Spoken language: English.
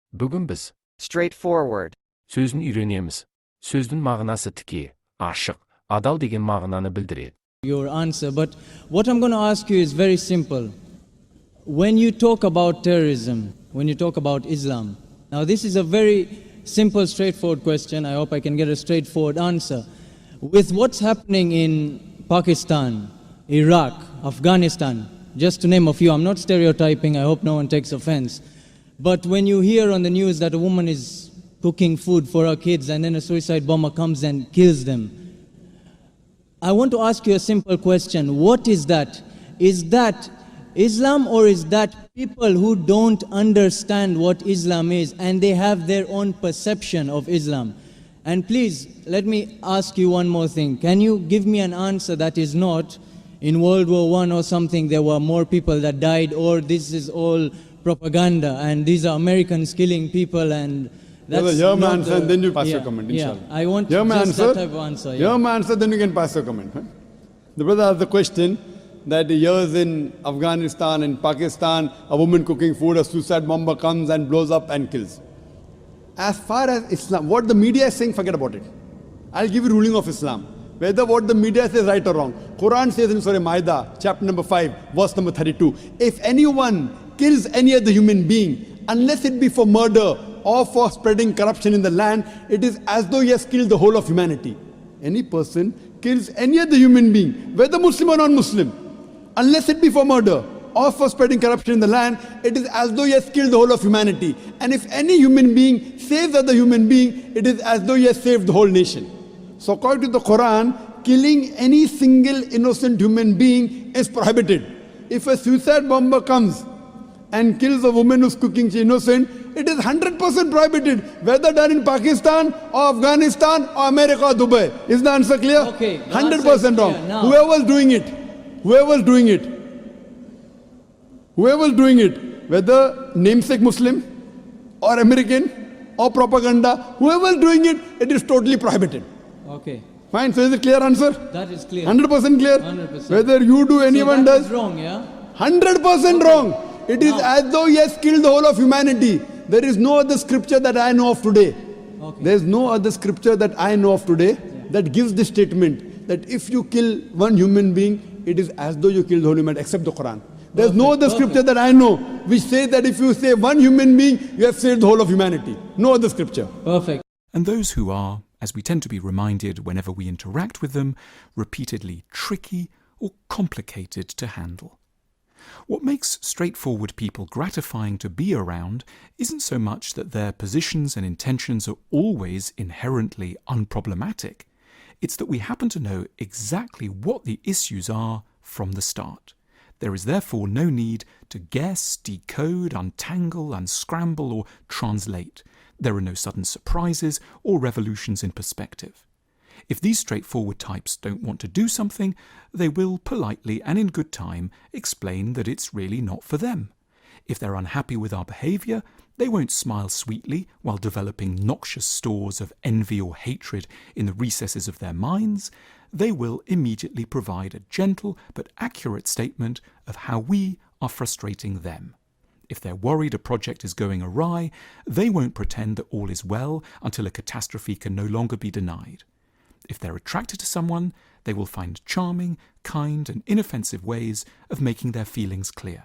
Бүгін біз straightforward, сөзін үйренеміз. Сөздің мағынасы тіке, ашық, адал деген мағынаны білдіреді. Your answer, but what I'm going to ask you is very simple. When you talk about terrorism, when you talk about Islam, now this is a very simple, straightforward question. I hope I can get a straightforward answer. With what's happening in Pakistan, Iraq, Afghanistan, just to name a few, I'm not stereotyping, I hope no one takes offense. But when you hear on the news that a woman is cooking food for her kids and then a suicide bomber comes and kills them, I want to ask you a simple question. What is that? Is that Islam, or is that people who don't understand what Islam is and they have their own perception of Islam? And please, let me ask you one more thing. Can you give me an answer that is not in World War I or something there were more people that died, or this is all propaganda and these are Americans killing people and that's hear my not answer and then you pass your comment, yeah, inshallah. I want Hear my just answer, that type of answer. hear my answer, then you can pass your comment. Huh? The brother asked the question that years in Afghanistan and Pakistan, a woman cooking food, a suicide bomber comes and blows up and kills. As far as Islam, what the media is saying, forget about it. I'll give you ruling of Islam. Whether what the media says right or wrong. Quran says in Surah Ma'idah, chapter number 5, verse number 32, if anyone kills any other human being, unless it be for murder or for spreading corruption in the land, it is as though he has killed the whole of humanity. Any person kills any other human being, whether Muslim or non-Muslim, unless it be for murder or for spreading corruption in the land, it is as though he has killed the whole of humanity. And if any human being saves other human being, it is as though he has saved the whole nation. So according to the Quran, killing any single innocent human being is prohibited. If a suicide bomber comes and kills a woman who's cooking, she's innocent, it is 100% prohibited, whether done in Pakistan or Afghanistan or America or Dubai. Is the answer clear? Okay. 100% wrong. Whoever's doing it, whether namesake Muslim or American or propaganda, whoever's doing it, it is totally prohibited. Okay. Fine, so is it clear answer? That is clear. 100% clear? 100%. Whether you do, anyone so that does. is wrong, yeah? 100% wrong. It is as though he has killed the whole of humanity. There is no other scripture that I know of today. Okay. There is no other scripture that I know of today that gives this statement that if you kill one human being, it is as though you killed the whole humanity, except the Quran. There is no other scripture that I know which says that if you save one human being, you have saved the whole of humanity. No other scripture. Perfect. And those who are, as we tend to be reminded whenever we interact with them, repeatedly tricky or complicated to handle. What makes straightforward people gratifying to be around isn't so much that their positions and intentions are always inherently unproblematic. It's that we happen to know exactly what the issues are from the start. There is therefore no need to guess, decode, untangle, unscramble, or translate. There are no sudden surprises or revolutions in perspective. If these straightforward types don't want to do something, they will politely and in good time explain that it's really not for them. If they're unhappy with our behaviour, they won't smile sweetly while developing noxious stores of envy or hatred in the recesses of their minds. They will immediately provide a gentle but accurate statement of how we are frustrating them. If they're worried a project is going awry, they won't pretend that all is well until a catastrophe can no longer be denied. If they're attracted to someone, they will find charming, kind, and inoffensive ways of making their feelings clear.